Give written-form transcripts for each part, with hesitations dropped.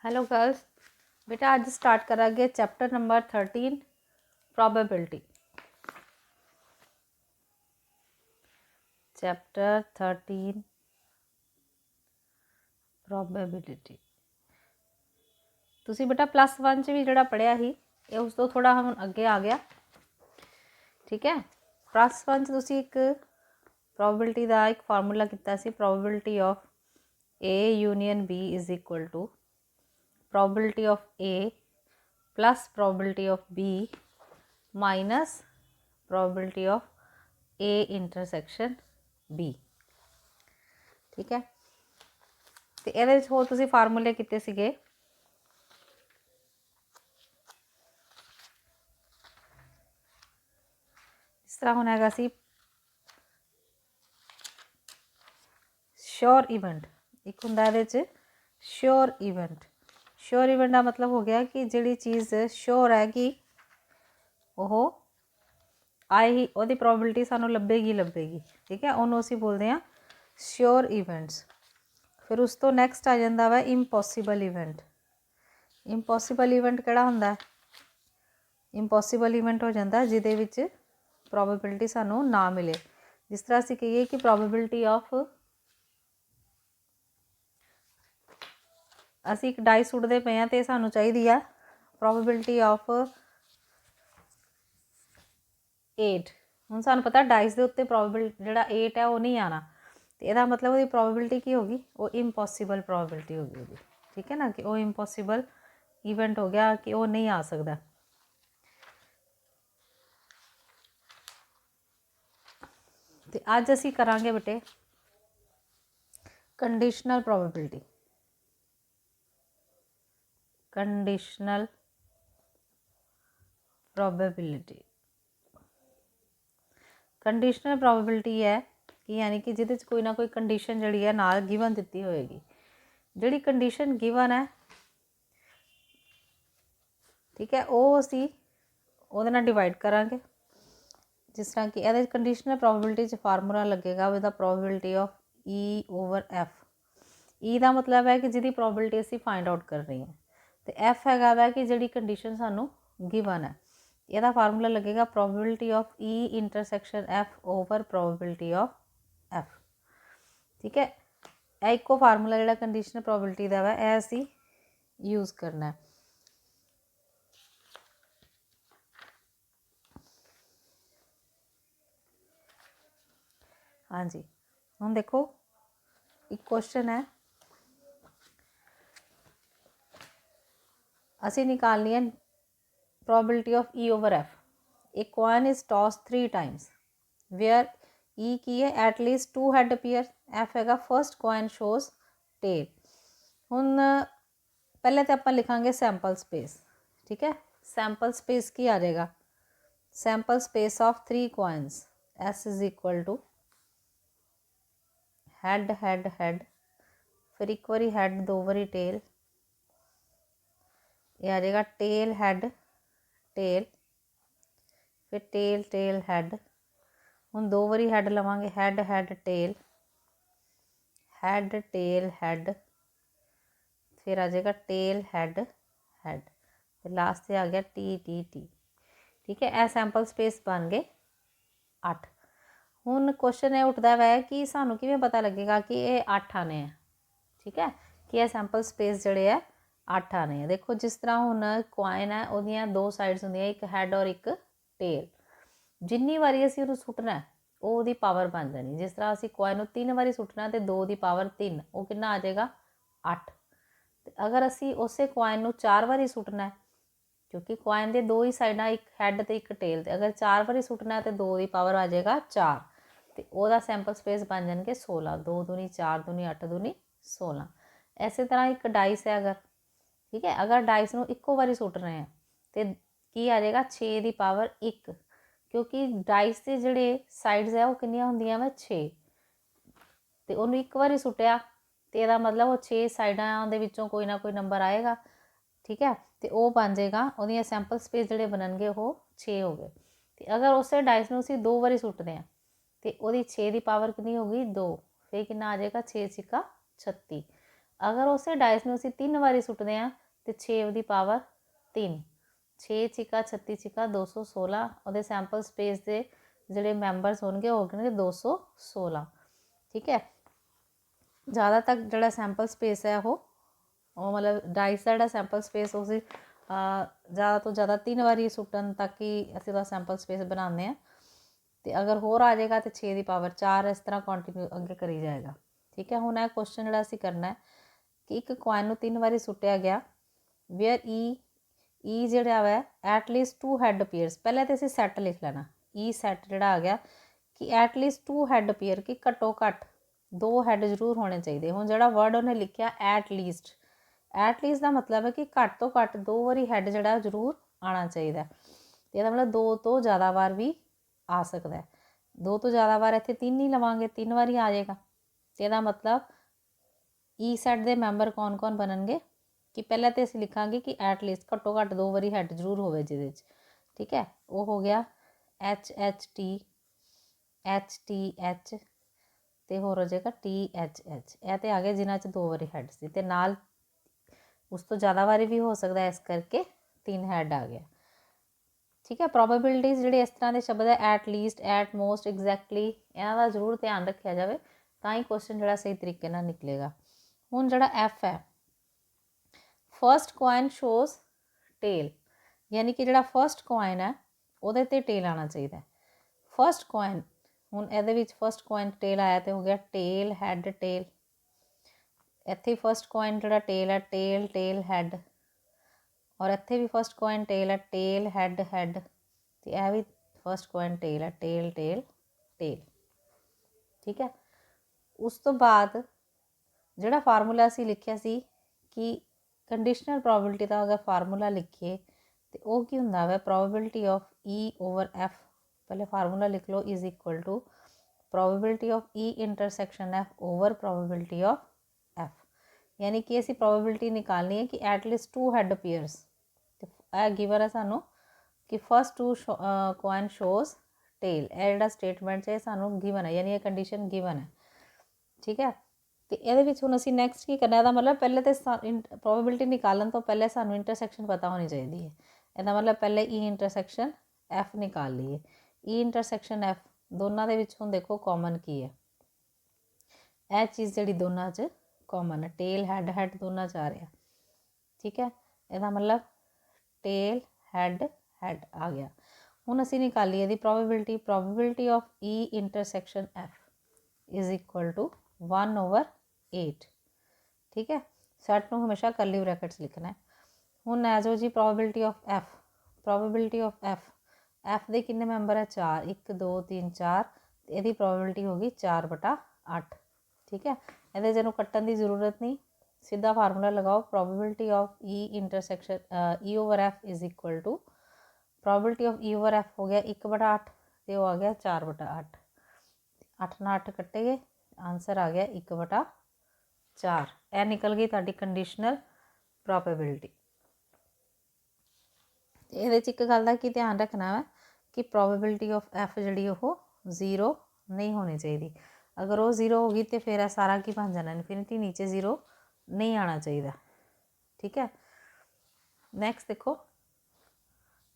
Hello girls, बेटा आज start करांगे chapter number 13 probability. Chapter 13 probability ਤੁਸੀਂ बेटा +1 ਚ ਵੀ ਜਿਹੜਾ ਪੜਿਆ ਸੀ ਇਹ ਉਸ ਤੋਂ ਥੋੜਾ ਹੁਣ ਅੱਗੇ ਆ ਗਿਆ। ਠੀਕ ਹੈ, +1 ਚ ਤੁਸੀਂ ਇੱਕ ਪ੍ਰੋਬੇबिलिटी ਦਾ ਇੱਕ ਫਾਰਮੂਲਾ ਕੀਤਾ ਸੀ, probability of A union B is equal to probability of A plus probability of B minus probability of A intersection B। ठीक है, तो ये होर तुसी फार्मूले किते सीगे। इस तरह होना हैगा सी श्योर इवेंट, एक हुंदा इहदे च श्योर इवेंट। श्योर इवेंट का मतलब हो गया कि जिहड़ी चीज़ श्योर है कि वह आए ही ਉਹਦੀ ਪ੍ਰੋਬੇबिलिटी सानू ਲੱਭੇਗੀ। ठीक है, ਉਹਨੂੰ ਅਸੀਂ बोलते हैं श्योर इवेंट्स। फिर उस तो नैक्सट आ जाता वा इंपॉसिबल इवेंट। इंपॉसिबल इवेंट किहड़ा हुंदा है? इंपॉसिबल इवेंट हो जाता है जिहदे विच ਪ੍ਰੋਬੇबिलिटी सानू ना मिले। जिस तरह असीं कहिए कि ਪ੍ਰੋਬੇबिलिटी ऑफ ਅਸੀਂ ਇੱਕ ਡਾਈ ਸੁੱਟਦੇ ਪਏ ਹਾਂ ਤੇ ਸਾਨੂੰ ਚਾਹੀਦੀ ਆ ਪ੍ਰੋਬੇबिलिटी ਆਫ 8। ਹੁਣ ਸਾਨੂੰ ਪਤਾ ਡਾਈਸ ਦੇ ਉੱਤੇ ਪ੍ਰੋਬੇबिलिटी ਜਿਹੜਾ 8 ਹੈ ਉਹ ਨਹੀਂ ਆਣਾ, ਤੇ ਇਹਦਾ ਮਤਲਬ ਉਹਦੀ ਪ੍ਰੋਬੇबिलिटी ਕੀ ਹੋਗੀ? ਉਹ ਇੰਪੋਸੀਬਲ ਪ੍ਰੋਬੇबिलिटी ਹੋਗੀ ਉਹਦੀ। ਠੀਕ ਹੈ ਨਾ, ਕਿ ਉਹ ਇੰਪੋਸੀਬਲ ਇਵੈਂਟ ਹੋ ਗਿਆ ਕਿ ਉਹ ਨਹੀਂ ਆ ਸਕਦਾ। ਤੇ ਅੱਜ ਅਸੀਂ ਕਰਾਂਗੇ ਬੇਟੇ conditional probability. Conditional probability, conditional probability है कि यानी कि जिहदे कोई ना कोई कंडीशन जिहड़ी है नाल गिवन दित्ती होएगी। जिहड़ी कंडीशन गिवन है, ठीक है, वो असी ਉਹਦੇ ਨਾਲ डिवाइड करांगे। जिस तरह कि ਇਹਦੇ कंडीशनल प्रोबेबिलिटी च फार्मूला लगेगा with the probability of E/F। E का मतलब है कि जिहदी प्रोबेबिलिटी असी फाइंड आउट कर रही है, तो F हैगा वै कि जिहड़ी कंडीशन सानू गिवन है, ਇਹਦਾ फार्मूला लगेगा probability of E intersection F over probability of F। ठीक है, यह एको फार्मूला जिहड़ा कंडीशनल प्रोबेबिलिटी का वै यह असी यूज़ करना है। हाँ जी, हुण देखो एक क्वेश्चन है, असी निकालनी है probability of E/F। A coin is toss 3 times where E की है at least 2 head appear. F हैगा फर्स्ट कॉइन शोज टेल। हुण पहले तो आप लिखांगे सैंपल स्पेस। ठीक है, सैंपल स्पेस की आ जाएगा? Sample space of 3 coins S is equal to head head head, फिर एक बारी हैड, 2 बारी टेल, ये आ जाएगा टेल हैड टेल, फिर टेल टेल हैड। हुण 2 बारी हैड लवांगे, head head tail, head tail head, फिर आ जाएगा टेल हैड हैड, फिर लास्ट से आ गया टी टी टी। ठीक है, यह सैंपल स्पेस बन गए 8। हुण क्वेश्चन ये उठता वै कि सानू किवें पता लगेगा कि ये 8 आने हैं। ठीक है, कि यह सैंपल स्पेस जिहड़े है 8 आने हैं। देखो जिस तरह हुण कॉइन है उहदियां 2 साइड्स होंदियां, एक हैड और एक टेल। जिन्नी वारी असीं उहनूं सुट्टना है वो उहदी पावर बन जानी। जिस तरह असीं कॉइन नूं 3 वारी सुट्टना ते 2 दी पावर 3, वो कितना आ जाएगा 8। ते अगर असीं उसे कॉइन नूं 4 वारी सुट्टना है, क्योंकि कॉइन दे 2 ही साइडां, एक हैड ते एक टेल, ते अगर 4 वारी सुट्टना है तो 2 दी पावर आ जाएगा 4, तो वह सैंपल स्पेस बन जाएंगे 16। 2 दूनी 4 दूनी 8 दूनी 16। इस तरह एक डाइस है, अगर ठीक है, अगर डाइस नूं इक्को बारी सुट रहे हैं तो की आ जाएगा 6 की पावर 1, क्योंकि डाइस के जोड़े साइड्स है वो किनियां होंदियां वा 6, तो उन्होंने एक बारी सुटिया तो यदा मतलब वो 6 साइडां दे विचों कोई ना कोई नंबर आएगा। ठीक है, तो वह बन जाएगा वो सैंपल स्पेस जोड़े बननगे वो 6 हो गए। तो अगर उस डाइस में असीं 2 बारी सुटते हैं तो वो 6 की पावर कितनी होगी 2, फिर कितना आ जाएगा 6 6 36। अगर उस डाइस में असीं 3 वारी सुटते हैं तो 6 की पावर 3, 6 छिका 36 छिका 216, और सैंपल स्पेस के जोड़े मैंबरस होंगे वो होंगे 216। ठीक है, ज़्यादा तक जोड़ा सैंपल स्पेस है वो मतलब डाइस का जोड़ा सैंपल स्पेस उस ज़्यादा तो ज़्यादा 3 वारी सुटन तक ही असीं वह सैंपल स्पेस बनाते हैं। तो अगर होर आ जाएगा तो 6 की पावर 4, इस तरह कॉन्टीन्यू अगे करी जाएगा। ठीक है, हुण यह क्वेश्चन जोड़ा असीं करना है कि एक कॉइन नूं 3 वारी सुटिया गया वेयर ई जोड़ा है एटलीस्ट 2 हैड अपीयर्स। पहले तो असीं सैट लिख लेना, ई सैट जोड़ा आ गया कि एटलीस्ट 2 हैड अपीयर, कि घट्टो घट्ट 2 हैड जरूर होने चाहिए। हुण जोड़ा वर्ड उन्हें लिखिया एटलीस्ट का मतलब है कि घट तो घट 2 वारी हैड जोड़ा जरूर आना चाहिए। तो यह मतलब 2 तो ज़्यादा बार भी आ सकता है। 2 तो ज़्यादा बार इत्थे 3 नहीं लवांगे, 3 वारी आ जाएगा। तो यह मतलब ई सैट के मैंबर कौन कौन बननगे कि पहले तो असीं लिखांगे कि एटलीस्ट घट्टो घट्ट 2 वारी हैड जरूर होवे जिहदे च। ठीक है, वो हो गया एच एच टी एच तो होर हो जाएगा TH। यह तो आ गया जिन्हां च 2 वारी हैड सी, ते नाल उस तो ज़्यादा बारी भी हो सकता है, इस करके 3 हैड आ गया। ठीक है, प्रोबेबिलिटीज़ जिहड़े इस तरह के शब्द है at least at most exactly, इन्हां दा जरूर ध्यान रखा जाए, तां ही क्वेश्चन जिहड़ा सही तरीके नाल निकलेगा। हुण जिहड़ा F है, फर्स्ट कॉइन शोज टेल, यानी कि जिहड़ा फर्स्ट कॉइन है उहदे ते टेल आना चाहिए। फर्स्ट कॉइन हुण इहदे विच फर्स्ट कॉइन टेल आया तो हो गया टेल हैड टेल। इत्थे फर्स्ट कॉइन जिहड़ा टेल है टेल टेल हैड, और इत्थे भी फर्स्ट कॉइन टेल है टेल हैड हैड, तो यह भी फर्स्ट कॉइन टेल है टेल टेल टेल। ठीक है, उस तो बाद जिहड़ा फार्मूला असीं लिखिया सी कि कंडीशनल प्रोबेबिलिटी का अगर फार्मूला लिखिए तो वह की हुंदा है probability of E over F। पहले फार्मूला लिख लो, is equal to probability of E intersection F over probability of F। यानी कि असीं प्रोबेबिलिटी निकालनी है कि एटलीस्ट 2 हैड अपीयर्स। तो यह गिवन है सानू कि फर्स्ट 2 कॉइन शोज टेल, यह जिहड़ा स्टेटमेंट है सानू गिवन है, यानी ये कंडीशन गिवन है। ठीक है, तो ये हुण असीं नैक्सट की करना, मतलब पहले तो प्रोबेबिलिटी निकालन तो पहले सानू इंटरसैक्शन पता होनी चाहिए है। इसदा मतलब पहले E इंटरसैक्शन F निकाल लीए। E इंटरसैक्शन F दोनों के विच हुण देखो कॉमन की है, यह चीज़ जिहड़ी दोनों च कॉमन है, टेल हैड हैड दोनों च आ रहा। ठीक है, इसदा मतलब टेल हैड हैड आ गया। हुण असीं निकाली इहदी probability, probability of E intersection F is equal to 1 over 8। ठीक है, सैट में हमेशा करली ब्रैकेट्स लिखना है। हुण एजो जी probability of F, probability of F के कितने मैंबर है 4, 1 2 3 4, यदी प्रोबेबिलिटी होगी 4/8। ठीक है, ये जरूर कट्टन की जरूरत नहीं, सीधा फार्मूला लगाओ, probability of E intersection E over F is equal to probability of E over F हो गया 1/8 तो आ गया 4/8। 8 ਨਾਲ 8 कट्टे गए, आंसर आ गया 1/4। यह निकल गई तुहाडी कंडीशनल प्रोबेबिलिटी। ये एक गल का की ध्यान रखना है कि प्रोबेबिलिटी ऑफ F जी 0 नहीं होनी चाहिए। अगर वो 0 होगी तो फिर यह सारा की बन जाना इनफिनिटी, नीचे 0 नहीं आना चाहिए। ठीक है, नैक्सट देखो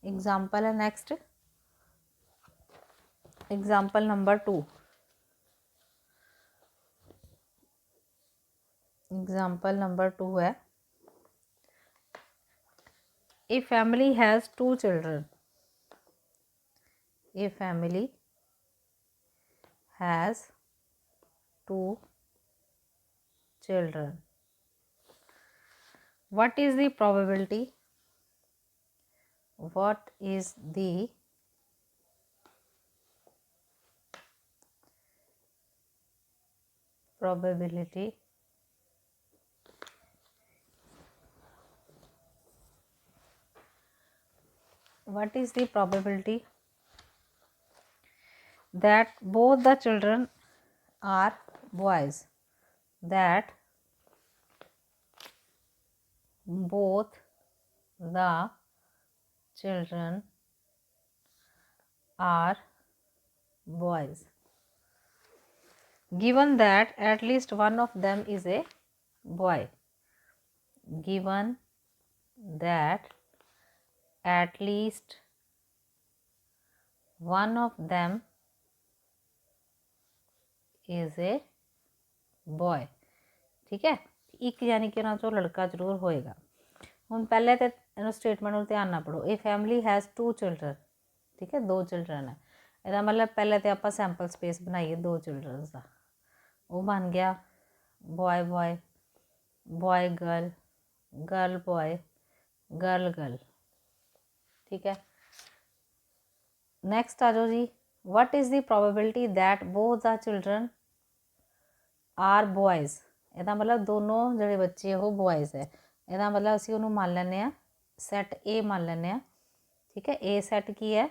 एग्जाम्पल है, next example number 2। Example number 2 है, A family has 2 children. A family has 2 children. What is the probability? What is the probability that both the children are boys? That both the children are boys, given that at least one of them is a boy. given that at least one of them is a boy। ठीक है, एक यानी कि उन्हां चों लड़का जरूर होएगा। हुण पहले तो इन्हूं स्टेटमेंट नूं ध्यान नाल पढ़ो। ए फैमिली हैज़ 2 चिल्ड्रन, ठीक है, 2 चिल्ड्रन है। ਇਹਦਾ मतलब पहले तो आप सैंपल स्पेस बनाइए 2 चिल्ड्रनस का। वो बन गया boy boy, boy girl, girl boy, girl girl. ठीक है, नैक्सट आ जाओ जी। What is the probability that both the children are boys. ਇਹਦਾ मतलब दोनों ਜਿਹੜੇ ਬੱਚੇ ਉਹ बॉयज़ है। ਇਹਦਾ मतलब ਅਸੀਂ ਉਹਨੂੰ ਮੰਨ ਲੈਂਦੇ ਹਾਂ ਸੈਟ ए ਮੰਨ ਲੈਂਦੇ ਹਾਂ। ठीक है, ए सैट की है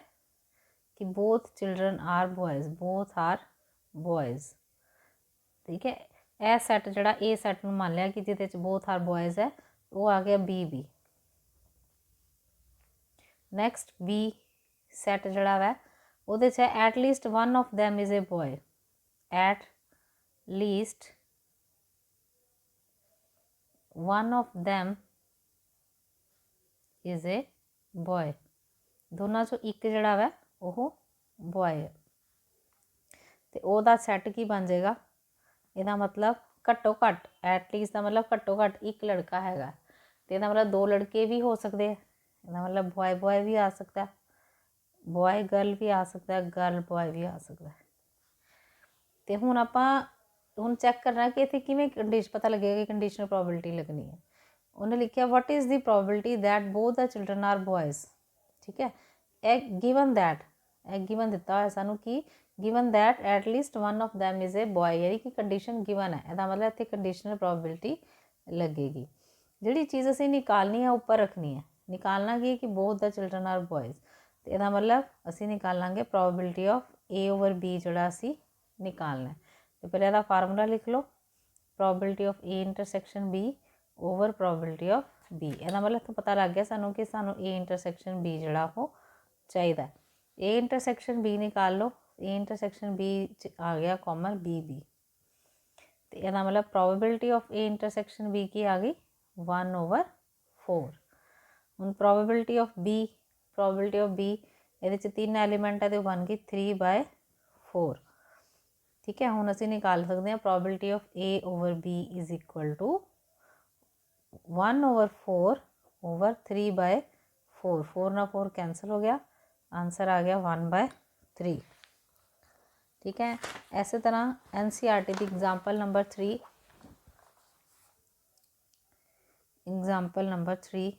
कि both children are boys, both are boys. ठीक है, यह सैट जड़ा ए सैट में मान लिया कि जिहदे च बोथ आर बॉयज़ है, वो आ गया B B. Next B set जड़ा वै उहदे च at least one of them is a boy. At least one of them is a boy. दोनों चों एक जड़ा वै वो बॉय है। तो ਉਹਦਾ सैट की बन जाएगा, ਇਹਦਾ मतलब घट्टो घट एटलीस्ट का मतलब घट्टो घट एक लड़का हैगा। तो ਇਹਦਾ मतलब 2 लड़के भी हो सकते हैं। ਇਹਦਾ मतलब बॉय बॉय भी आ सकता है, बॉय गर्ल भी आ सकता है, गर्ल बॉय भी आ सकता है। तो हुण आपां हुण चैक करना कि इत्थे किवें कंडीशन पता लगेगा कि कंडीशनल प्रोबेबिलिटी लगनी है। उन्हें लिखिया what is the probability that both the children are boys. ठीक है, A given that, A given दिता हुआ सानू कि given that at least one of them is a boy, यानी कि कंडीशन गिवन है। इसका मतलब इतने कंडीशनल प्रोबेबिलिटी लगेगी। जिहड़ी चीज़ असीं निकालनी है उपर रखनी है। निकालना की कि both the children are boys. तो इसका मतलब असीं निकालांगे probability of A over B जड़ा असीं निकालना है। तो पहले इसका फार्मूला लिख लो, probability of A intersection B over probability of B. इसका मतलब तो पता लग गया सानू कि सानू ए इंटरसैक्शन बी जड़ा वो चाहिए। ए इंटरसैक्शन बी निकाल लो, ए इंटरसैक्शन बी आ गया कॉमन बी बी। तो यदा मतलब probability of A intersection B की आ गई 1/4। हूँ probability of B, probability of B ये 3 एलीमेंट है तो बन गई 3/4। ठीक है, हूँ असी निकाल सकते हैं probability of A over B is equal to 1/4 over 3/4। 4 ना 4 कैंसल हो गया, आंसर आ गया 1/3। ठीक है, ऐसे तरह NCERT की example number 3, example number 3,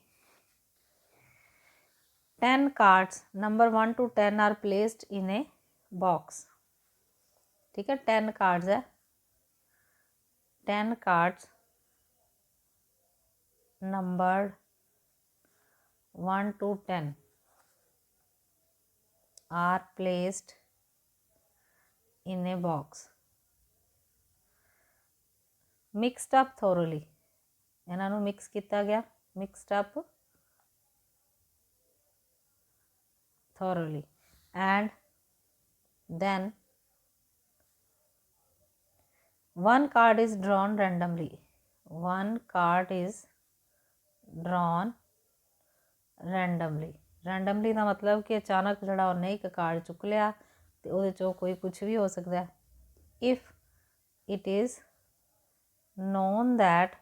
10 cards number 1 to 10 are placed in a box. ठीक है, 10 कार्ड्स है, 10 cards number 1 to 10 are placed in a box. Mixed up thoroughly, इन्हों मिक्स किया गया, mixed up thoroughly, and then one card is drawn randomly, one card is drawn randomly। randomly का मतलब कि अचानक जड़ा उन्हें एक कार्ड चुक लिया तो उहदे चों कोई कुछ भी हो सकता है। if it is known that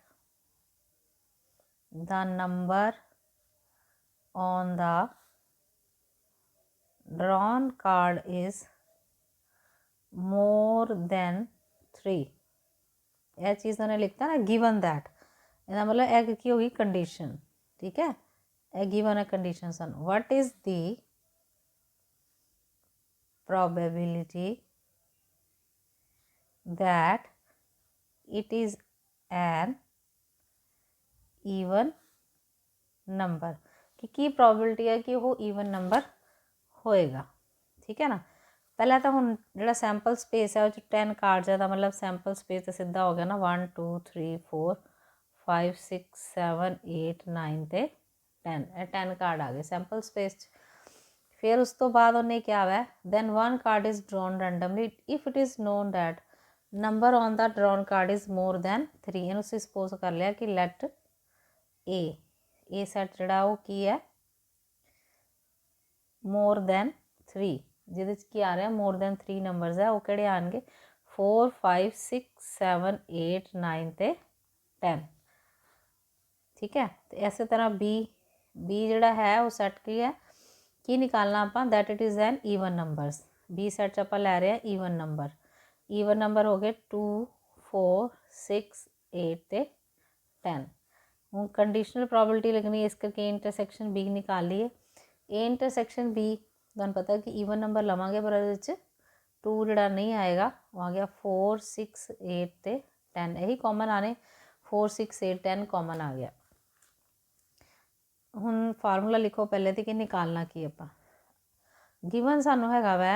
the number on the drawn card is more than 3, यह चीज़ उन्हें लिखता है ना गिवन दैट, इसका मतलब एक की होगी कंडीशन। ठीक है, ए गिवन है कंडीशन सन। What is the probability that it is an even number, कि प्रोबेबिलिटी है कि वो ईवन नंबर होएगा। ठीक है ना, पहले तो हम जो सैंपल स्पेस है 10 कार्ड्स है, मतलब सैंपल स्पेस तो सीधा हो गया ना 1 2 3 4 5 6 7 8 9 ते 10, 10 कार्ड आ गए सैंपल स्पेस। फिर उस तो बाद उन्हें क्या है, then one card is drawn randomly if it is known that number on the drawn card is more than 3। इन्हों सपोज कर लिया कि लैट ए सैट जिहड़ा वो की है मोर दैन 3 जिहदे च की आ रहा मोर दैन 3 नंबरस है वो किहड़े आएंगे 4 5 6 7 8 9 ते 10 ठीक है। तो इस तरह बी जिहड़ा है वो सैट की निकालना आपां that it is an even numbers B set च आपां लै रहे हैं ईवन नंबर हो गए 2 4 6 8 ते 10 हूँ कंडीशनल प्रोबेबिलिटी लगनी इस करके ए इंटरसैक्शन बी निकाल लीए ए इंटरसैक्शन बी तुहानूं पता कि ईवन नंबर लवांगे पर इहदे 2 जिहड़ा नहीं आएगा वो आ गया 4 6 8 ते 10 यही कॉमन आने 4 6 8 10 कॉमन आ गया। हुण फार्मूला लिखो पहले तो कि निकालना की आपां गिवन सानू हैगा why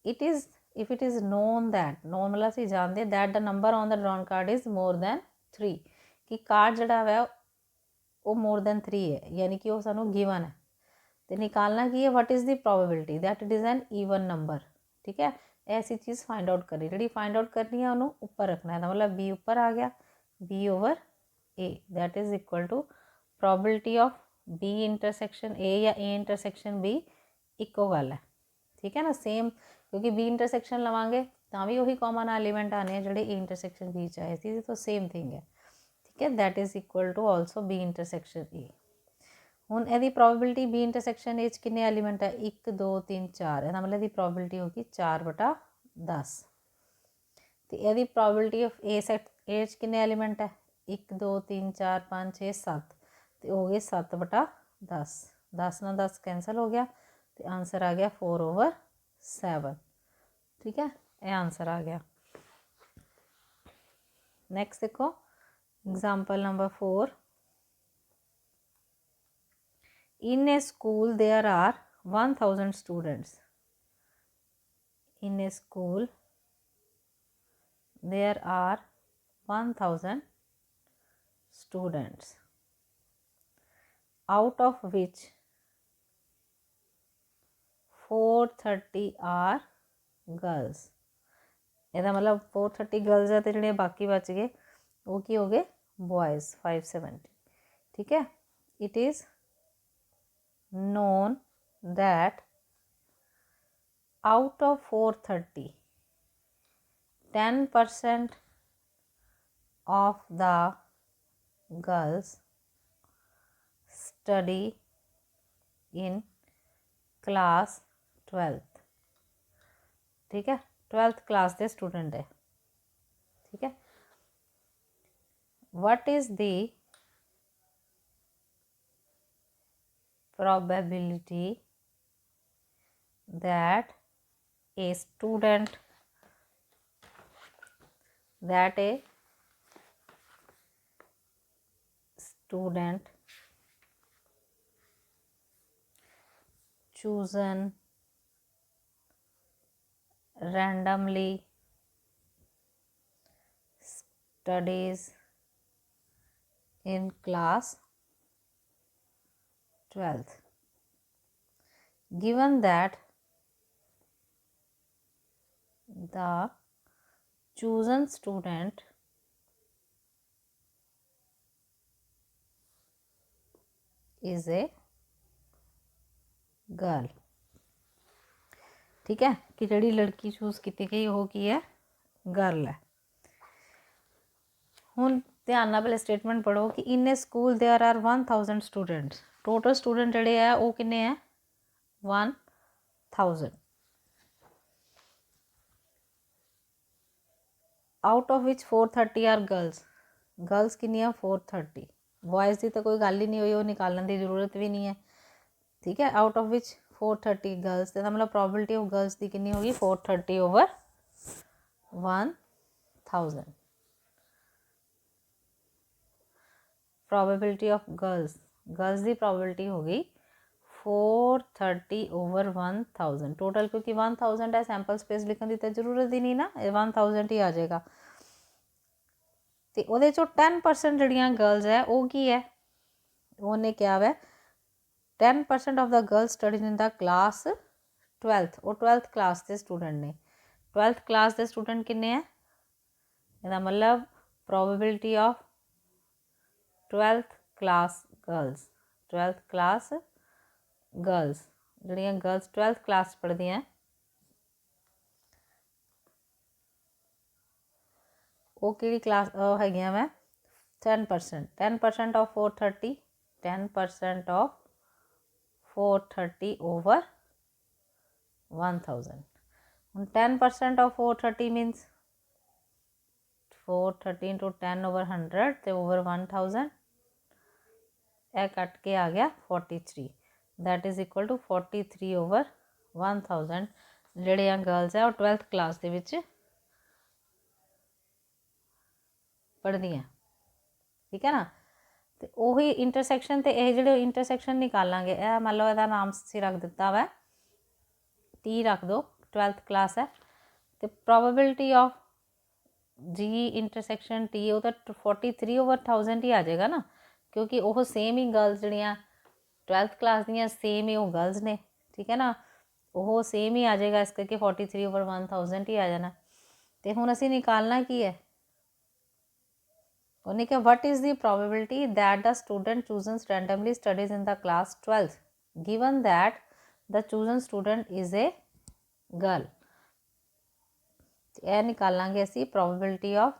it is if it is known मतलब असीं जानदे that the number on the drawn card is more than 3 कि कार्ड जिहड़ा वै वो मोर दैन 3 है यानी कि वो सानू गिवन है तो निकालना की है what is the probability that it is an even number ठीक है। ऐसी चीज़ फाइंड आउट करनी जी फाइंड आउट करनी है उन्होंने उपर रखना है मतलब बी उपर आ गया B over A that is equal to probability of B intersection A या ए इंटरसैक्शन बी इक्को गल है ठीक है ना सेम क्योंकि बी इंटरसैक्शन लवांगे तो भी वही कॉमन एलीमेंट आने हैं जोड़े ए इंटरसैक्शन बी आए थे तो सेम थिंग है ठीक है that is equal to also B intersection A. हुण इहदी प्रोबेबिलिटी बी इंटरसैक्शन ए कितने एलीमेंट है 1 2 3 4 इहदा मतलब इहदी प्रोबेबिलिटी होगी 4/10 तो इहदी प्रोबेबिलिटी ऑफ ए सैट ए कितने एलीमेंट है 1 2 3 4 5 6 7 तो हो गए 7/10 10 ना 10 कैंसल हो गया तो आंसर आ गया 4/7 ठीक है ये आंसर आ गया। नेक्स्ट देखो example number 4 in a school there are 1000 students in a school there are 1000 students out of which 430 are girls ਇਹਦਾ मतलब 430 गर्ल्स है तो ਜਿਹੜੇ बाकी बच गए वो की हो गए बॉयज़ 570 ठीक है। It is known that out of 430 10% of the girls study in class 12th ठीक है 12th क्लास के स्टूडेंट है ठीक है। what is the probability that a student chosen randomly studies in class 12th given that the chosen student is a girl ठीक है कि जी लड़की चूज की गई वो की है गर्ल है। हुण ध्यान नाल पहले स्टेटमेंट पढ़ो कि in a school there are 1000 students total student जोड़े है वो किन्ने है 1000 out of which 430 are girls किन्नी 430 बॉयज़ की तो कोई गल ही नहीं हुई वो निकालने की जरूरत भी नहीं है ठीक है। आउट ऑफ विच 430 गर्ल्स तो मतलब प्रोबेबिलिटी ऑफ गर्ल्स की कितनी होगी 430 ओवर 1000 प्रोबेबिलिटी ऑफ गर्ल्स की प्रोबेबिलिटी होगी 430 ओवर 1000 टोटल क्योंकि 1000 है सैंपल स्पेस लिखने की तो जरूरत ही नहीं ना 1000 ही आ जाएगा तो वो 10% जड़ियाँ गर्ल्स है वो की है उन्हें क्या है 10% of the girls studies in the class 12th और 12th क्लास के स्टूडेंट ने 12th क्लास के स्टूडेंट किन्ने है मतलब probability of 12th class girls, 12th class girls ਜਿਹੜੀਆਂ गर्ल्स 12th क्लास ਪੜ੍ਹਦੀਆਂ ਉਹ ਕਿਹੜੀ ਕਲਾਸ ਹੈਗੀਆਂ ਮੈਂ 10% of 430, 10% of 430 over 1000. 10% of 430 means 430 into 10 over 100 ਤੇ over 1000, ਇਹ ਕੱਟ ਕੇ ਆ ਗਿਆ 43, that is equal to 43 over 1000 ਜਿਹੜੀਆਂ ਗਰਲਸ ਹੈ ਉਹ 12th ਕਲਾਸ ਦੇ ਵਿੱਚ ਪੜ੍ਹਦੀਆਂ, ਠੀਕ ਹੈ ਨਾ। ਤੇ ਉਹੀ ਇੰਟਰਸੈਕਸ਼ਨ ਤੇ ਇਹ ਜਿਹੜੇ ਇੰਟਰਸੈਕਸ਼ਨ ਨਿਕਾਲਾਂਗੇ, ਇਹ ਮੰਨ ਲਓ ਇਹਦਾ ਨਾਮ ਅਸੀਂ ਰੱਖ ਦਿੱਤਾ ਵਾ ਟੀ ਰੱਖ ਦਿਓ, 12th ਕਲਾਸ ਹੈ ਤੇ ਪ੍ਰੋਬੇਬਿਲਿਟੀ ਆਫ ਜੀ ਇੰਟਰਸੈਕਸ਼ਨ ਟੀ ਉਹ ਤਾਂ 43 over 1000 ਹੀ ਆ ਜਾਏਗਾ ਨਾ, ਕਿਉਂਕਿ ਉਹ ਸੇਮ ਹੀ ਗਰਲਸ ਜਿਹੜੀਆਂ 12th ਕਲਾਸ ਦੀਆਂ ਸੇਮ ਹੀ ਉਹ ਗਰਲਸ ਨੇ, ਠੀਕ ਹੈ ਨਾ, ਉਹ ਸੇਮ ਹੀ ਆ ਜਾਏਗਾ, ਇਸ ਕਰਕੇ 43 over 1000 ਹੀ ਆ ਜਾਣਾ। ਤੇ ਹੁਣ ਅਸੀਂ ਨਿਕਾਲਣਾ ਕੀ ਹੈ, ਉਹਨੇ ਕਿਹਾ what is the probability that the student chosen randomly studies in the class 12th given that the chosen student is a girl। ਇਹ ਨਿਕਾਲਾਂਗੇ ਅਸੀਂ probability of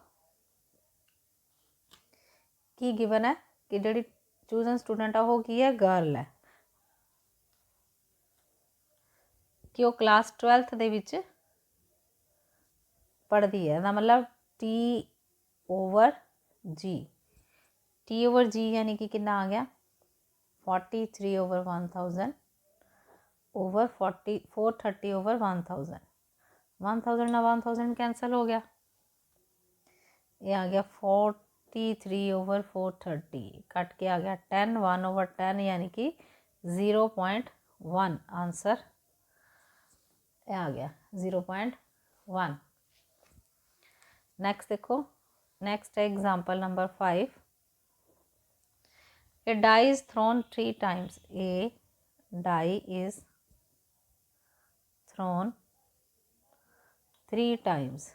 ਕੀ given ਹੈ ਕਿ ਜਿਹੜੀ chosen student ਆ ਉਹ ਕੀ ਹੈ ਗਰਲ ਹੈ, ਕਿ ਉਹ ਕਲਾਸ 12th ਦੇ ਵਿੱਚ ਪੜ੍ਹਦੀ ਹੈ। ਇਹਦਾ ਮਤਲਬ T over G, T over G यानी कि कितना आ गया 43 over 1000 over 430 over 1000, 1000 ना 1000 कैंसिल हो गया, ये आ गया 43 over 430 कट के आ गया 10, 1 over 10 यानी कि 0.1 आंसर ये आ गया 0.1। नेक्स्ट देखो, next example number 5, a die is thrown 3 times, a die is thrown 3 times,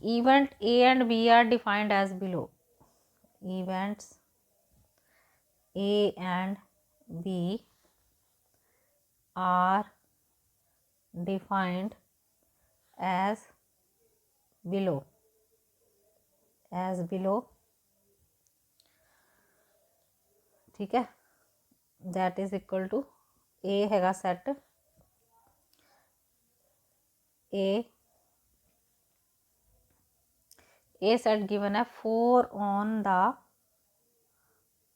event A and B are defined as below, events A and B are defined as below, ठीक है, that is equal to A हैगा set A set given है 4 on the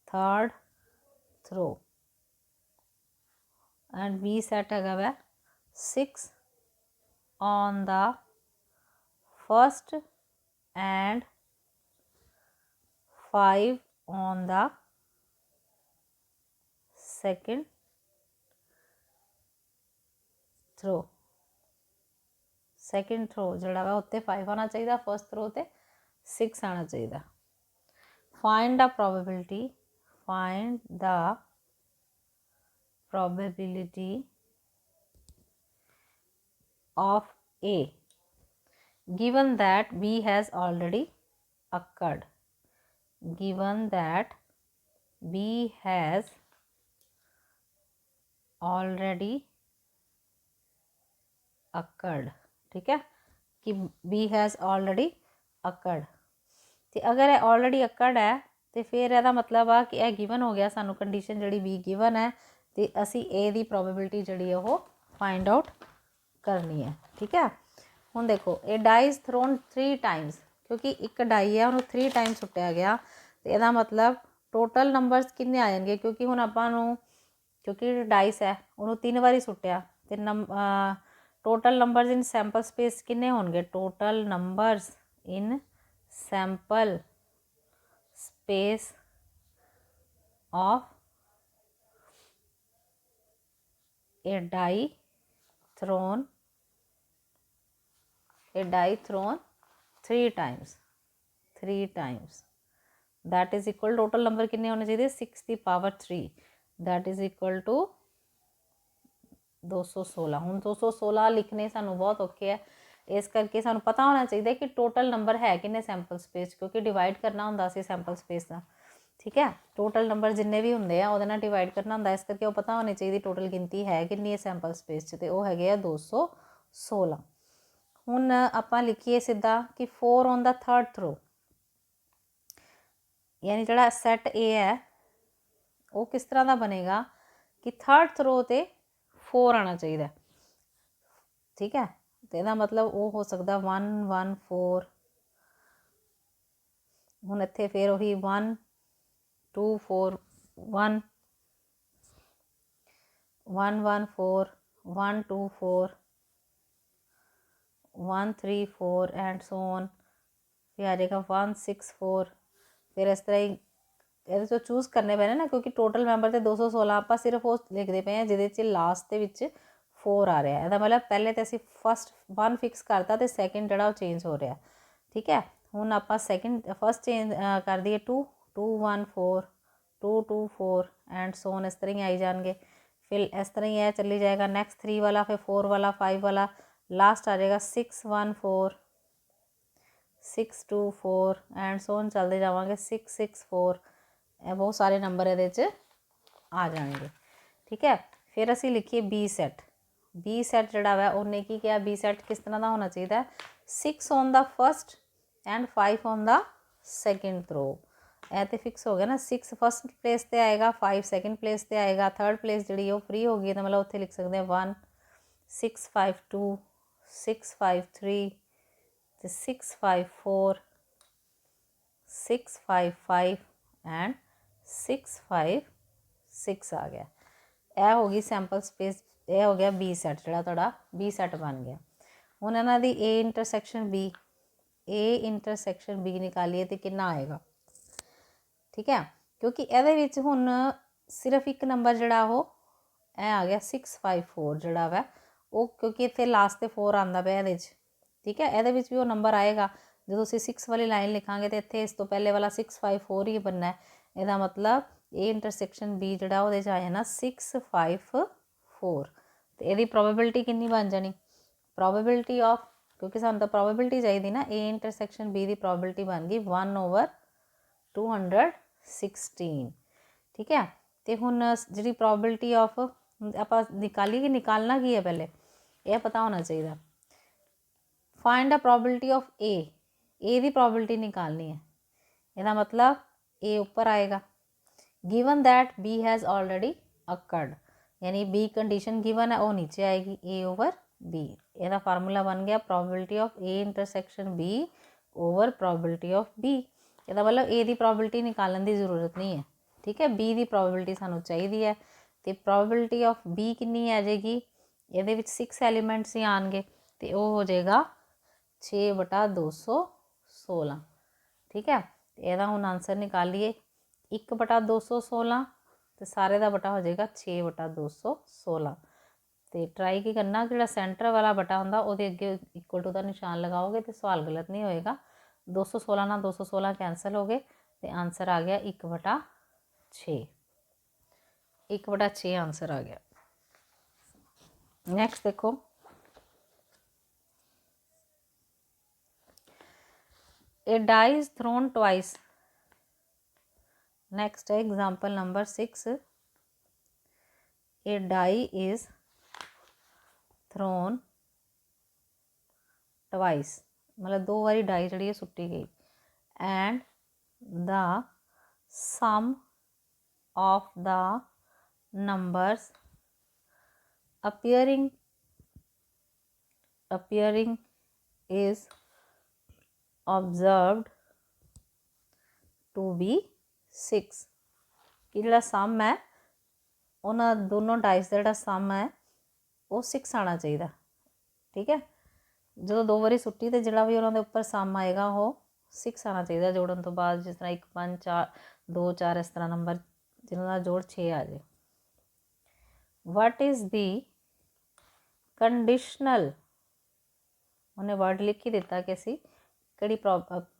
3rd throw and B set हैगा वह 6 on the 1st and 5 on the 2nd throw, second throw जोड़ा वा उत्ते 5 आना चाहिए, फर्स्ट थ्रो ते 6 आना चाहिए। Find the probability, find the probability of A given that B has already occurred, given that B has already occurred, ठीक है, कि B has already occurred। तो अगर ये already occurred है तो फिर ਇਹਦਾ मतलब आ कि यह given हो गया, सानू कंडीशन जड़ी B given है तो असी A की प्रोबेबिलिटी जड़ी है वो फाइंड आउट करनी है, ठीक है। हुण देखो ये डाई इज थ्रोन 3 टाइम्स, क्योंकि एक डाई है उन्होंने 3 टाइम्स सुट्टिया गया तो यदा मतलब टोटल नंबरस किन्ने आ जाएंगे, क्योंकि हुण आपां नूं क्योंकि डाइस है उन्होंने 3 बारी सुट्टिया तो total numbers in sample space किन्ने होणगे, total numbers in sample space of a die thrown 3 times that is equal, total number किन्ने होने चाहिए 6 की power 3 that is equal to 216। हुण 216 लिखने सानू बहुत औखे है, इस करके सानू पता होना चाहिए कि टोटल नंबर है किन्ने सैंपल स्पेस, क्योंकि डिवाइड करना होंदा सी सैंपल स्पेस का। ठीक है, टोटल नंबर जिन्ने भी होंगे आ ਉਹਦੇ ਨਾਲ डिवाइड करना होंदा, इस करके वो पता होनी चाहिए टोटल गिनती है कितनी है सैंपल स्पेस च, तो वो है 216। हुण आपां लिखिए सीधा कि 4 ऑन द थर्ड थ्रो, यानी जिहड़ा सैट ए है वो किस तरह का बनेगा कि थर्ड थ्रो ते 4 आना चाहिए। ठीक है, तो यदा मतलब वो हो सकता 1 1 4, हुण इत्थे फिर वही 1 2 4 1 1 1 4 1 2 4 1 3 4 एंड सो ऑन, फिर आ जाएगा 1 6 4। फिर इस तरह ही ਇਹਦੇ ਚੋਂ ਚੂਜ਼ ਕਰਨੇ ਪੈਣੇ ਨਾ, ਕਿਉਂਕਿ ਟੋਟਲ ਮੈਂਬਰ ਤੇ 216 ਆਪਾਂ ਸਿਰਫ ਉਹ ਲਿਖਦੇ ਪਏ ਆ ਜਿਹਦੇ 'ਚ ਲਾਸਟ ਦੇ ਵਿੱਚ 4 ਆ ਰਿਹਾ। ਇਹਦਾ ਮਤਲਬ ਪਹਿਲੇ ਤੇ ਅਸੀਂ ਫਸਟ 1 ਫਿਕਸ ਕਰਤਾ ਤੇ ਸੈਕਿੰਡ ਜਿਹੜਾ ਉਹ ਚੇਂਜ ਹੋ ਰਿਹਾ। ਠੀਕ ਹੈ, ਹੁਣ ਆਪਾਂ ਸੈਕਿੰਡ ਫਸਟ ਚੇਂਜ ਕਰ ਦਈਏ 2 2 1 4 2 2 4 ਐਂਡ ਸੋ ਔਨ, ਇਸ ਤਰ੍ਹਾਂ ਹੀ ਆਈ ਜਾਣਗੇ। फिर इस तरह ही है चली जाएगा नेक्स्ट 3 वाला, फिर 4 वाला, 5 वाला, लास्ट आ जाएगा 6 1 4 6 2 4 एंड सो ऑन चलते जावांगे 6 6 4। बहुत सारे नंबर ये आ जाएंगे। ठीक है, फिर असी लिखिए बी सैट। बी सैट जोड़ा है उन्हें की क्या, बी सैट किस तरह का होना चाहिए, 6 on the first and 5 on the second throw. ए तो फिक्स हो गया ना, 6 फस्ट प्लेस पर आएगा, 5 सैकेंड प्लेस पर आएगा, थर्ड प्लेस जी वो फ्री होगी, तो मतलब उत्थे लिख सकते हैं 1 6 5 2 6 5 3 6 5 4 6 5 5 एंड 6 5 6 आ गया। यह हो गई सैंपल स्पेस, यह हो गया बी सैट, जो थोड़ा बी सैट बन गया। हुण इन्हां दी ए intersection B, A intersection B निकालिए तो कितना आएगा। ठीक है, क्योंकि ये हुण सिर्फ एक नंबर जोड़ा वो आ गया 6 5 4 जोड़ा वै वो, क्योंकि इतने लास्ट से 4 आता पाया ये। ठीक है, ये भी वो नंबर आएगा जो असीं 6 वाली लाइन लिखांगे तो इतने इस तो पहले वाला 6 5 4 ही बनना है। यदा मतलब ए इंटरसैक्शन बी जोड़ा वो आया ना 6 5 4, तो यदी प्रोबेबिलिटी कितनी बन जानी, प्रोबेबिलिटी ऑफ, क्योंकि सानूं तो प्रोबेबिलिटी चाहिए ना, ए इंटरसैक्शन बी की प्रोबेबिलिटी बन गई 1/216। ठीक है, तो हुण जी प्रोबेबिलिटी ऑफ आप निकाली कि निकालना की है पहले यह पता होना चाहिए। Find a probability of A की प्रोबेबिलिटी निकालनी है। यदा मतलब ए ऊपर आएगा, given that B has already occurred, यानी बी कंडीशन गिवन है वो नीचे आएगी, ए ओवर बी। यदा फार्मूला बन गया probability of A intersection B over probability of B. यदा मतलब ए की प्रोबेबिलिटी निकालने की जरूरत नहीं है। ठीक है, बी की प्रोबेबिलिटी सानू चाहिए है, तो प्रोबेबिलिटी ऑफ बी कितनी आ जाएगी, ये 6 एलीमेंट्स ही आएंगे, तो वो हो जाएगा 6/216। ठीक है, यदा हुण आंसर निकालिए 1/216, तो सारे का बटा हो जाएगा 6/216। तो ट्राई की करना जो सेंटर वाला बटा होंगे वो अगे इक्वल टू का निशान लगाओगे तो सवाल गलत नहीं होएगा। 216 ना 216 कैंसल हो गए, तो आंसर आ गया 1/6, 1/6 आंसर आ गया। नेक्स्ट देखो, a die is thrown twice. Next है example number 6, a die is thrown twice, मतलब 2 बारी डाई जी सुट्टी गई, and the sum of the numbers appearing is observed to be 6। कि जो सम है उन्होंने दोनों डाइस का जो सम है वो 6 आना चाहिए। ठीक है, जो 2 बारी सुट्टी तो जोड़ा भी उन्होंने उपर सम आएगा वो 6 आना चाहिए जोड़न तो बाद, जिस तरह 1 5 4 2 4 इस तरह नंबर जिन्होंने जोड़ 6 आ जाए। वट इज़ दी कंडीशनल, उन्हें वर्ड लिख ही दिता कि असी कड़ी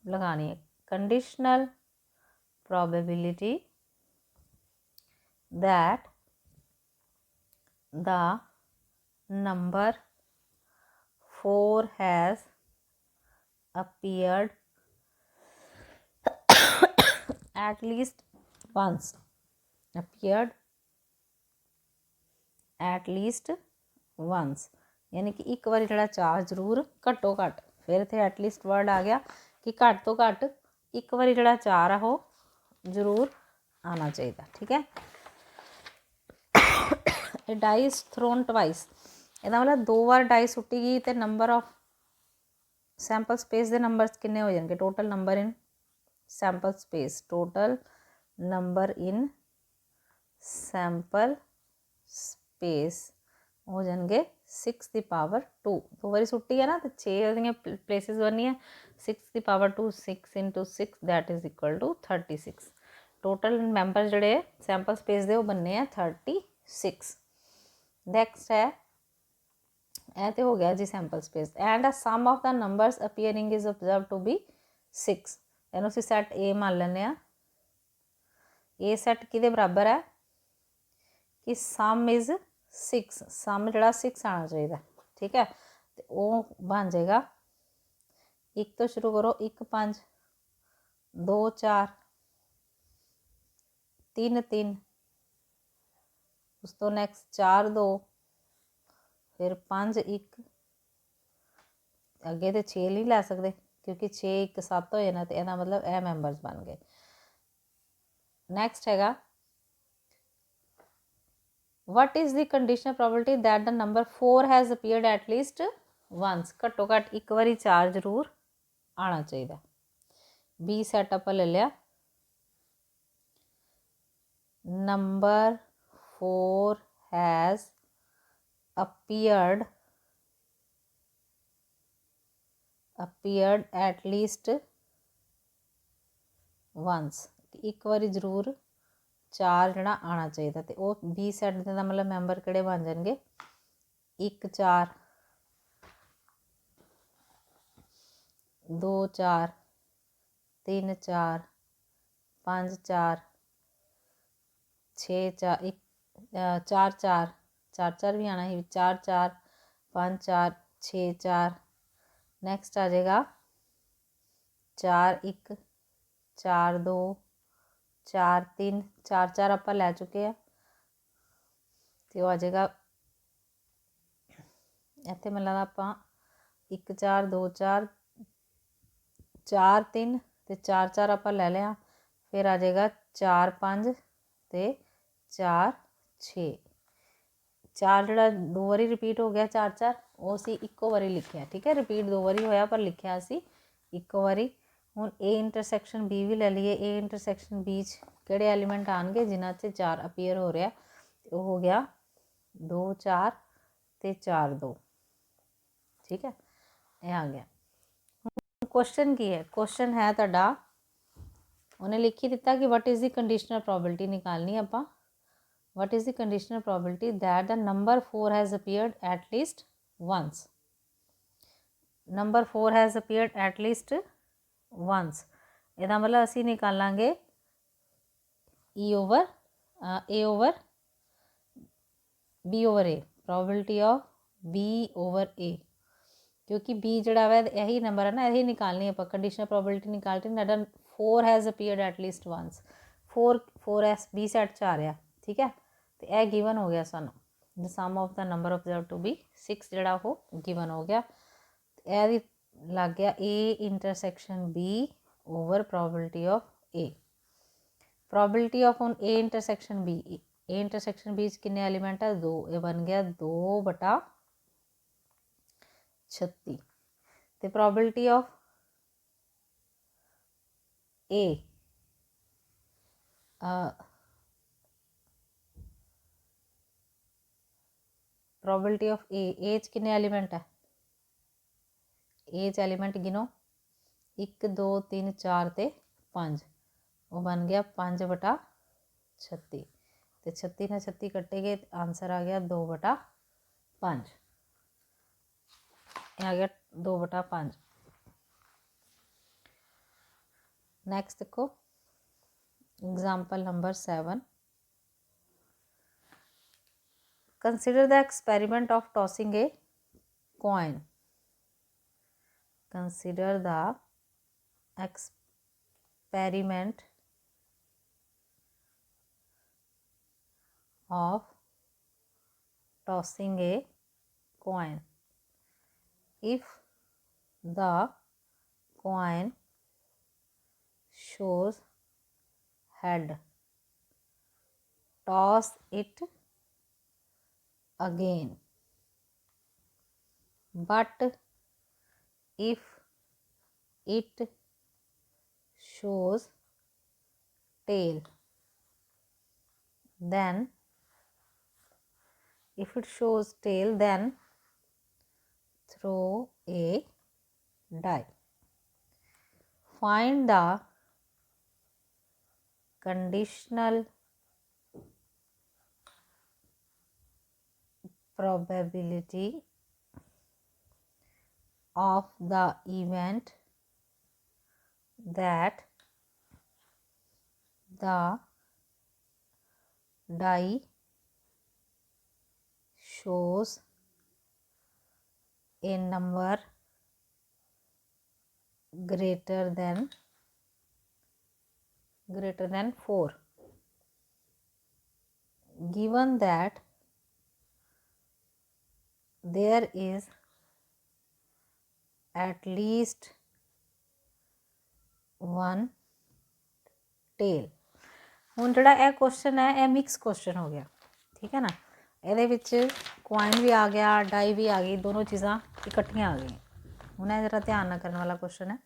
लगानी है, conditional probability that the number 4 has appeared at least once, appeared at least once, यानी कि एक बार जोड़ा चार जरूर घट्टो घट, फिर इतने एटलीस्ट वर्ड आ गया कि घट तो घट एक बार जोड़ा चार आ वो जरूर आना चाहिए। ठीक है। ए डाइस थ्रोन ट्वाइस, ਇਹਦਾ मतलब दो बार डाई सुट्टी गई तो नंबर ऑफ सैंपल स्पेस के नंबर्स किन्ने हो जाएंगे, total number in sample space, total number in sample space हो जाएंगे 6 की पावर 2, दो बारी सुट्टी है ना तो 6 प्लेसिस बननी है, 6 की power 2 6 into 6 that is equal to 36। Total member जोड़े सैंपल स्पेस के वो बनने हैं 36। नैक्सट है ਇਹ ਤੇ ਹੋ ਗਿਆ ਜੀ sample space. And uh sum of the numbers appearing is observe to be 6। ਇਹਨੂੰ ਅਸੀਂ ਸੈੱਟ A ਮੰਨ ਲੈਂਦੇ ਆ। ਇਹ ਸੈੱਟ ਕਿਹਦੇ ਬਰਾਬਰ ਹੈ ਕਿ ਸਮ ਇਜ਼ 6, ਸਮ ਜਿਹੜਾ 6 ਆਣਾ ਚਾਹੀਦਾ। ਠੀਕ ਹੈ, ਤੇ ਉਹ ਬਣ ਜਾਏਗਾ 1 ਤੋਂ ਸ਼ੁਰੂ ਕਰੋ, 1 5 2 4 3 3, ਉਸ ਤੋਂ ਨੈਕਸਟ 4 2, फिर 5 1, अगे तो 6 नहीं लै सकते क्योंकि 6 1 7 हो जाना, तो यह मतलब यह मैंबरस बन गए। नैक्सट हैगा what is the conditional probability that the number 4 has appeared at least once, घट्टो घट एक बारी 4 जरूर आना चाहिए। बी सैट आप ले लिया, number 4 has appeared at least once, एक बारी जरूर 4 जड़ा आना चाहिए। तो वह बी सैट का मतलब मैंबर किहड़े बन जाएंगे 1 4 2 4 3 4 5 4 6 4 1 4 4 4 4 भी आना ही 4 4 5 4 6 4। नैक्सट आ जाएगा 4 1 4 2 4 3, 4 4 आप लै चुके हैं, तो आ जाएगा इतने मतलब आप 1 4 2 4 4 3 तो 4 4 आप लै लिया, फिर आ जाएगा 4 5 तो 4 6, 4 जोड़ा दो बारी रिपीट हो गया 4 4, वो असी इक्को बारी लिखिया। ठीक है, रिपीट दो बारी होया पर लिखिया असी इक्को बारी। हुण ए इंटरसैक्शन बी भी ले लीए, ए इंटरसैक्शन बी किहड़े एलीमेंट आएंगे जिन्हां च 4 अपीयर हो रहा, तो हो गया 2 4 तो 4 2। ठीक है, ये आ गया। क्वेश्चन की है, क्वेश्चन है तुहाडा उन्हें लिखी दिता कि what is the conditional probability निकालनी आपां। What is the conditional probability that the number 4 has appeared at least once? Number 4 has appeared at least once, ਇਹਦਾ मतलब ਅਸੀਂ ਨਿਕਾਲਾਂਗੇ E over A over B over A, probability of B over A, क्योंकि B जड़ा है यही number है ना, यही निकालनी है आप कंडीशनल प्रोबेबिलिटी निकालते हैं। That 4 has appeared at least once, 4 as B set 4 आ। ठीक है, तो यह गिवन हो गया सानू, the sum of the number observe to be 6 जड़ा वो गिवन हो गया। यह लग गया A intersection B over probability of A. Probability of हुण A intersection B, A intersection B किन्ने एलीमेंट है 2, ये बन गया 2 बटा 36। तो probability of A probability of ए च किन्ने एलीमेंट है, ए च एलीमेंट गिनो 1 2 3 4 तो 5, वो बन गया 5 बटा 36। तो 36 ने 36 कट्टे गए, आंसर आ गया 2 बटा 5, आ गया 2 बटा 5। नैक्सट देखो example number 7। Consider the experiment of tossing a coin. consider the experiment of tossing a coin. If the coin shows head, toss it again. But if it shows tail, then throw a die. Find the conditional probability of the event that the die shows a number greater than 4. Given that there is at least one tail. ਹੁਣ ਜਿਹੜਾ ਇਹ question ਹੈ ਇਹ mix question ਹੋ ਗਿਆ, ਠੀਕ ਹੈ ਨਾ। ਇਹਦੇ ਵਿੱਚ ਕੁਆਇਨ ਵੀ ਆ ਗਿਆ, ਡਾਈ ਵੀ ਆ ਗਈ, ਦੋਨੋਂ ਚੀਜ਼ਾਂ ਇਕੱਠੀਆਂ ਆ ਗਈਆਂ। ਹੁਣ ਇਹ ਜਿਹੜਾ ਧਿਆਨ ਨਾਲ ਕਰਨ ਵਾਲਾ ਕੁਐਸਚਨ ਹੈ।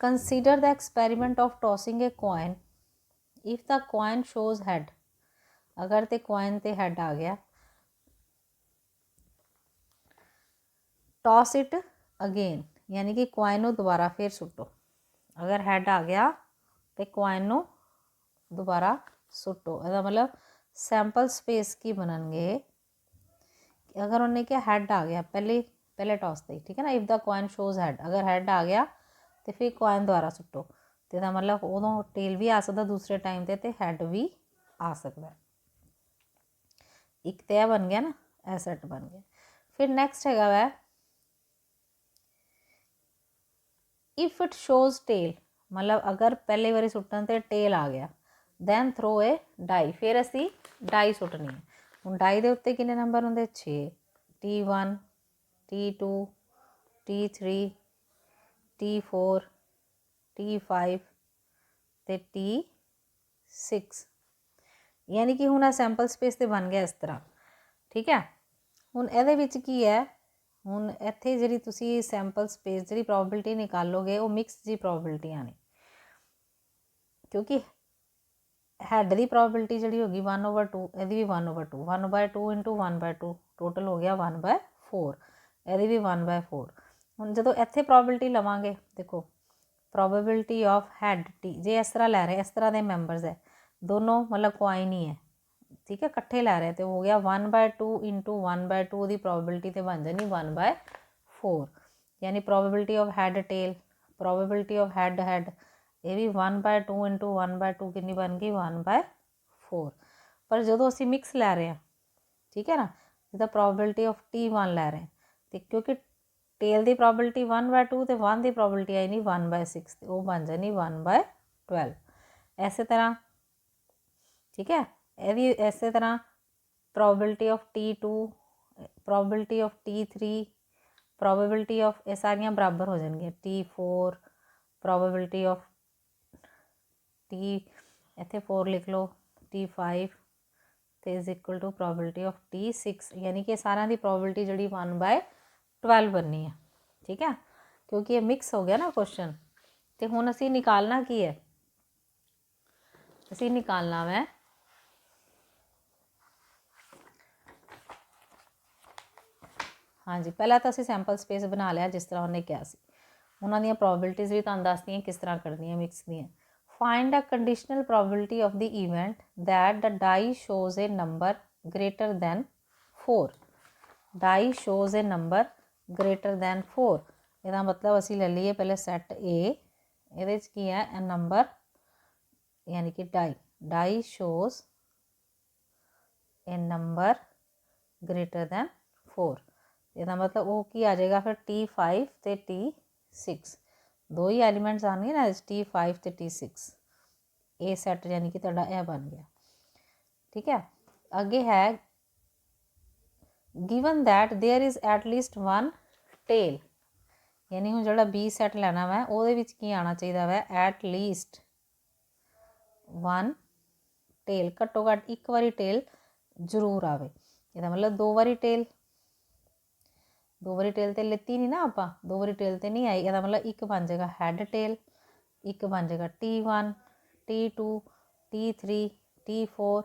Consider the experiment of tossing a coin if the coin shows head. ਅਗਰ ਤੇ ਕੁਆਇਨ ਤੇ ਹੈਡ ਆ ਗਿਆ, टॉस इट अगेन यानी कि कुआइन नूं दोबारा फिर सुट्टो। अगर हैड आ गया तो कुआइन नूं दोबारा सुट्टो। इसदा मतलब सैंपल स्पेस की बननगे। अगर उन्हें क्या हैड आ गया पहले टॉस ते, ठीक है ना। इफ द कुआइन शोज हैड, अगर हैड आ गया तो फिर कुआइन दोबारा सुट्टो, तो इसदा मतलब उदों टेल भी आ सकता दूसरे टाइम ते हैड भी आ सकता। एक तो यह बन गया ना, यह सैट बन गया। फिर नैक्सट हैगा वै इफ इट शोज टेल, मतलब अगर पहले बारी सुट्टन ते टेल आ गया, दैन थ्रो ए डाई। फिर असी डाई सुट्टनी है। हुण डाई दे उत्ते किन्ने नंबर होंदे? 6। T1 T2 T3 T4 T5 ते T6। यानी कि हुण सैंपल स्पेस ते बन गया इस तरह, ठीक है। हुण इहदे विच की है, हुण इत्थे जिहड़ी तुसी सैंपल स्पेस जिहड़ी प्रोबेबिलिटी निकालोगे वो मिक्स जी प्रोबेबिलिटियां ने, क्योंकि हैड की प्रोबेबिलिटी जिहड़ी होगी 1/2, इहदी भी 1/2, 1/2 इंटू 1/2 टोटल हो गया 1/4, इहदी भी 1/4। हुण जदों इत्थे प्रोबेबिलिटी लवांगे, देखो प्रोबेबिलिटी ऑफ हैड टी, जे इस तरह लै रहे, इस तरह के मैंबरस है दोनों, मतलब क्वाइन ही है, ठीक है, कट्ठे लै रहे तो हो गया 1/2 इंटू 1/2 की प्रोबेबिलिटी तो बन जानी 1/4। यानी probability of had tell, probability of had had, ये भी 1/2 इंटू 1/2 कितनी बन गई 1/4। पर जो असी मिक्स लै रहे हैं, ठीक है ना, जिदा प्रोबेबिलिटी ऑफ T1 लै रहे हैं, तो क्योंकि टेल की प्रोबेबिलिटी 1/2 तो 1 की प्रोबेबिलिटी आई नहीं 1/6, तो वो बन जानी 1/12। इस तरह, ठीक है, ये भी इस तरह probability of T2, probability of T3, probability of, ये सारियां बराबर हो जाएंगी। T4, प्रोबेबिलिटी ऑफ T, इत्थे 4 लिख लो, T5 तो is equal to probability of T6। यानी कि सारा की प्रोबेबिलिटी जी 1/12 बननी है, ठीक है, क्योंकि ये मिक्स हो गया ना क्वेश्चन। तो हुण असी निकालना की है, असी निकालना वै हाँ जी, पहला तो असी सैंपल स्पेस बना लिया जिस तरह उन्हें कहा सी। उन्होंने प्रोबेबिलिटीज़ भी तुहानूं दस दी किस तरह करनी मिक्स दियाँ। Find a conditional probability of the event that the die shows a number greater than 4। Die shows a number greater than 4, इसका मतलब असी ले लीए पहले सैट ए, ये की है ए नंबर, यानी कि die shows a number greater than 4, इसका मतलब वो की आ जाएगा फिर T5 तो 6 दो ही एलीमेंट्स आने ना T5 ते T6 ए सैट यानी कि तुहाडा यह बन गया। ठीक है अगे है given that there is at least one tail यानी हुण जिहड़ा बी सैट लैना वै उहदे विच की आना चाहिए वै एट लीस्ट वन टेल घट्टो घट्ट एक बारी टेल जरूर आवे इहदा मतलब दो बारी टेल तो लेती नहीं ना आपां दो बारी टेल तो नहीं आई इहदा मतलब एक बन जाएगा हैड टेल एक बन जाएगा T1 T2 T3 T4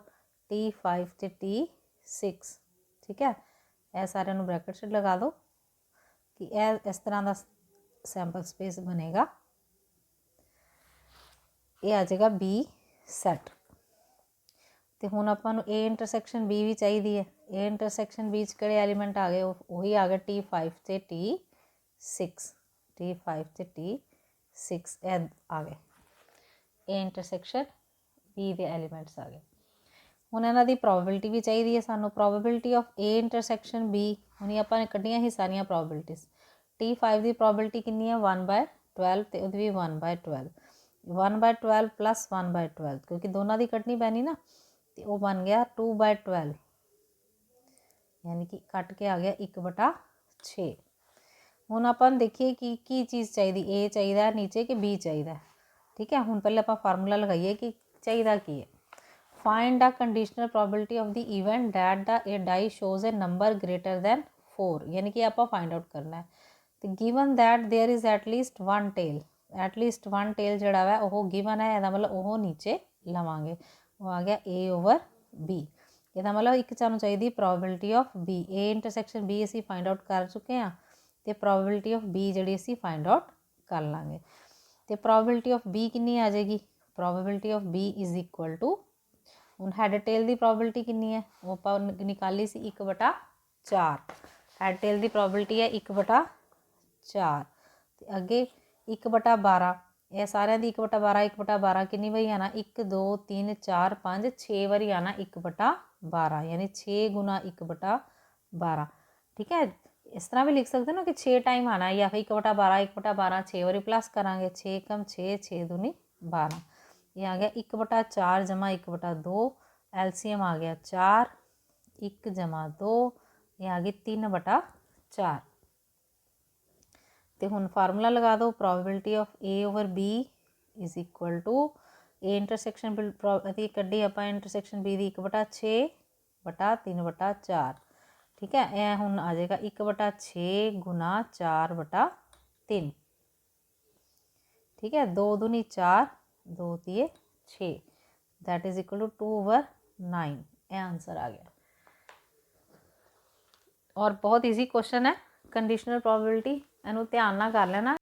T5 ते T6 ठीक है यह सारे ब्रैकेट च लगा दो कि यह इस तरह का सैंपल स्पेस बनेगा ये आ जाएगा बी सैट तो हुण आपां नूं ए इंटरसैक्शन बी भी चाहिए है ए इंटरसैक्शन बी किहड़े एलीमेंट आ गए वही आ गए T5 ते T6 T5 ते T6 आ गए ए इंटरसैक्शन बी के एलीमेंट्स आ गए हुण इन्हां दी प्रोबेबिलिटी भी चाहिए है सानूं probability of A intersection B हुण आपां कड्ढियां ही सारियां प्रोबेबिलिटीज़ T5 की प्रोबेबिलिटी कितनी है 1/12 तो उहदी भी 1/12 1/12 प्लस 1/12 क्योंकि दोनों की कटनी पैनी ना तो वह बन गया 2/12 यानी कि कट के आ गया 1/6 हुण आपां देखिए की चीज़ चाहिए ए चाहिए नीचे कि बी चाहिए ठीक है हुण पहले आप फार्मूला लगाइए कि चाहिए की है find the conditional probability of the event that the a die shows a number greater than 4 यानी कि आप फाइंड आउट करना है तो given that there is at least one tail जोड़ा है वह गिवन है यदा मतलब वह नीचे लवांगे वो आ गया A ओवर B यदा मतलब एक सानू चाहिए probability of B A intersection B असी फाइंड आउट कर चुके हैं तो प्रोबेबिलिटी ऑफ B जी असी फाइंड आउट कर लाँगे तो प्रोबेबिलिटी ऑफ B कितनी आ जाएगी probability of B is equal to हुण हैड टेल की प्रोबेबिलिटी कितनी है वो आप निकाली सी 1/4 हैड टेल की प्रोबेबिलिटी है 1/4 अगे 1/12 यह सारे की 1/12 कितनी बारी आना 1 2 3 4 5 6 बारी आना 1/12 यानी 6 गुना 1/12 ठीक है इस तरह भी लिख सकते ना कि 6 टाइम आना है या फिर 1/12 6 बारी प्लस करांगे 6 कम 6 दूनी 12 ये आ गया 1/4 जमा 1/2 LCM आ गया 4 1 जमा 2 ये आ गई 3/4 तो हुण फार्मूला लगा दो probability of A over B is equal to A intersection कड्ढी आप इंटरसैक्शन B की 1/6/3/4 ठीक है यह हुण आ जाएगा 1/6 गुना 4/3 ठीक है 2 दूनी 4 2 दिए 6 दैट इज़ इक्वल टू 2/9 यह आंसर आ गया और बहुत ईजी क्वेश्चन है कंडीशनल प्रोबेबिलिटी इनू ध्यान ना कर लेना।